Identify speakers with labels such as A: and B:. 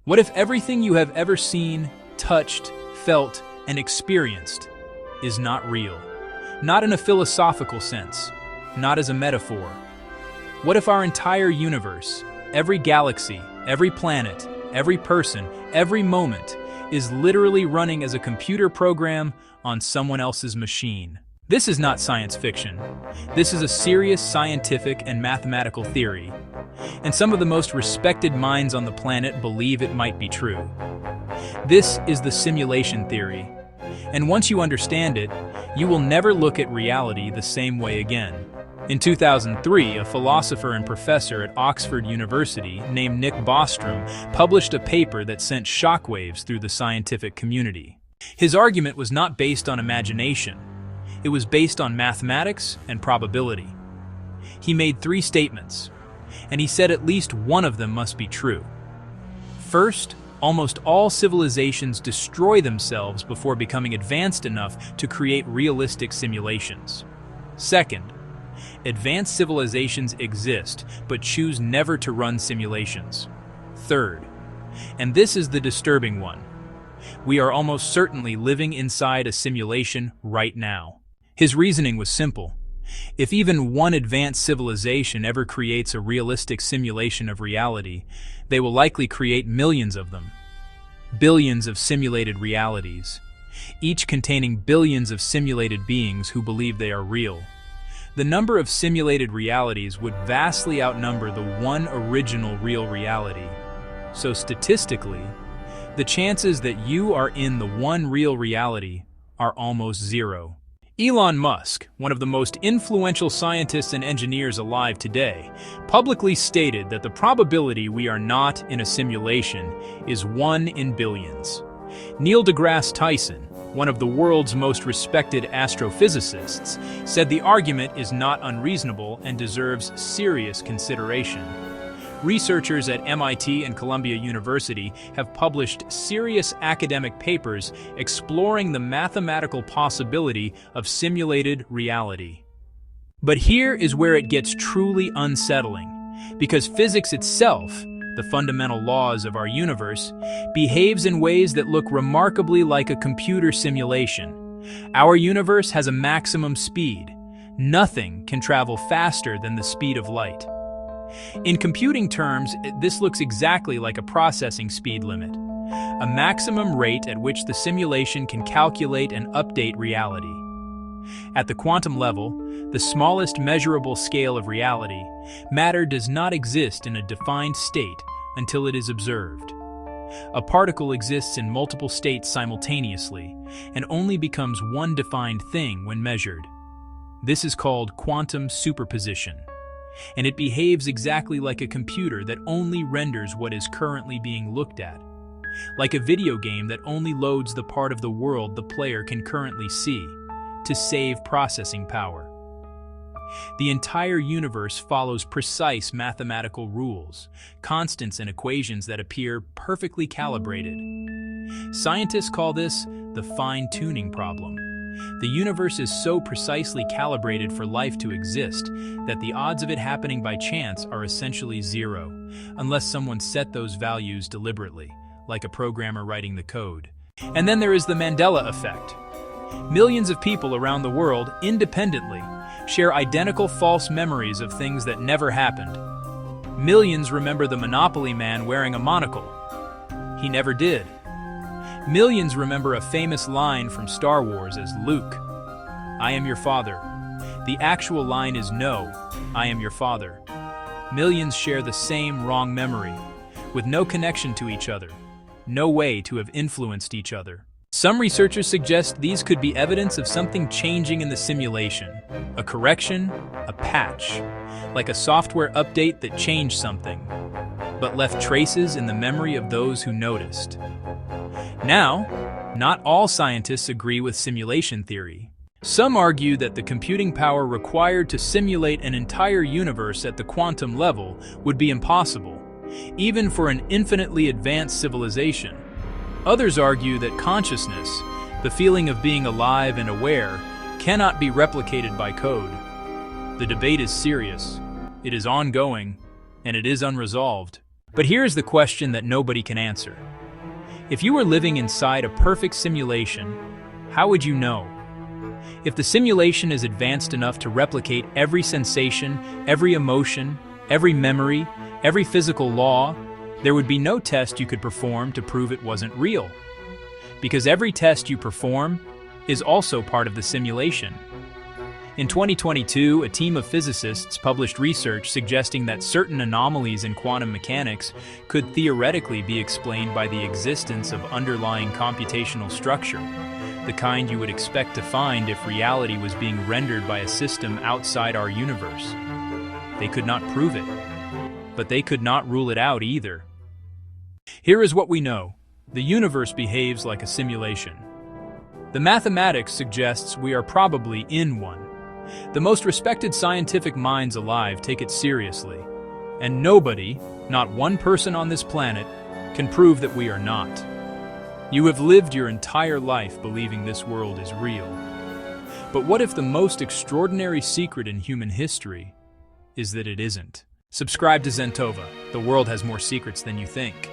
A: What if everything you have ever seen, touched, felt, and experienced is not real? Not in a philosophical sense, not as a metaphor. What if our entire universe, every galaxy, every planet, every person, every moment, is literally running as a computer program on someone else's machine? This is not science fiction. This is a serious scientific and mathematical theory, and some of the most respected minds on the planet believe it might be true. This is the simulation theory, and once you understand it, you will never look at reality the same way again. In 2003, a philosopher and professor at Oxford University named Nick Bostrom published a paper that sent shockwaves through the scientific community. His argument was not based on imagination. It was based on mathematics and probability. He made 3 statements, and he said at least one of them must be true. First, almost all civilizations destroy themselves before becoming advanced enough to create realistic simulations. Second, advanced civilizations exist but choose never to run simulations. Third, and this is the disturbing one, we are almost certainly living inside a simulation right now. His reasoning was simple. If even one advanced civilization ever creates a realistic simulation of reality, they will likely create millions of them. Billions of simulated realities, each containing billions of simulated beings who believe they are real. The number of simulated realities would vastly outnumber the one original real reality. So statistically, the chances that you are in the one real reality are almost zero. Elon Musk, one of the most influential scientists and engineers alive today, publicly stated that the probability we are not in a simulation is 1 in billions. Neil deGrasse Tyson, one of the world's most respected astrophysicists, said the argument is not unreasonable and deserves serious consideration. Researchers at MIT and Columbia University have published serious academic papers exploring the mathematical possibility of simulated reality. But here is where it gets truly unsettling, because physics itself, the fundamental laws of our universe, behaves in ways that look remarkably like a computer simulation. Our universe has a maximum speed. Nothing can travel faster than the speed of light. In computing terms, this looks exactly like a processing speed limit, a maximum rate at which the simulation can calculate and update reality. At the quantum level, the smallest measurable scale of reality, matter does not exist in a defined state until it is observed. A particle exists in multiple states simultaneously and only becomes one defined thing when measured. This is called quantum superposition, and it behaves exactly like a computer that only renders what is currently being looked at, like a video game that only loads the part of the world the player can currently see, to save processing power. The entire universe follows precise mathematical rules, constants and equations that appear perfectly calibrated. Scientists call this the fine-tuning problem. The universe is so precisely calibrated for life to exist that the odds of it happening by chance are essentially zero, unless someone set those values deliberately, like a programmer writing the code. And then there is the Mandela Effect. Millions of people around the world, independently, share identical false memories of things that never happened. Millions remember the Monopoly man wearing a monocle. He never did. Millions remember a famous line from Star Wars as Luke, "I am your father." The actual line is "No, I am your father." Millions share the same wrong memory, with no connection to each other, no way to have influenced each other. Some researchers suggest these could be evidence of something changing in the simulation, a correction, a patch, like a software update that changed something, but left traces in the memory of those who noticed. Now, not all scientists agree with simulation theory. Some argue that the computing power required to simulate an entire universe at the quantum level would be impossible, even for an infinitely advanced civilization. Others argue that consciousness, the feeling of being alive and aware, cannot be replicated by code. The debate is serious, it is ongoing, and it is unresolved. But here's the question that nobody can answer. If you were living inside a perfect simulation, how would you know? If the simulation is advanced enough to replicate every sensation, every emotion, every memory, every physical law, there would be no test you could perform to prove it wasn't real. Because every test you perform is also part of the simulation. In 2022, a team of physicists published research suggesting that certain anomalies in quantum mechanics could theoretically be explained by the existence of underlying computational structure, the kind you would expect to find if reality was being rendered by a system outside our universe. They could not prove it, but they could not rule it out either. Here is what we know. The universe behaves like a simulation. The mathematics suggests we are probably in one. The most respected scientific minds alive take it seriously, and nobody, not one person on this planet, can prove that we are not. You have lived your entire life believing this world is real. But what if the most extraordinary secret in human history is that it isn't? Subscribe to Zentova. The world has more secrets than you think.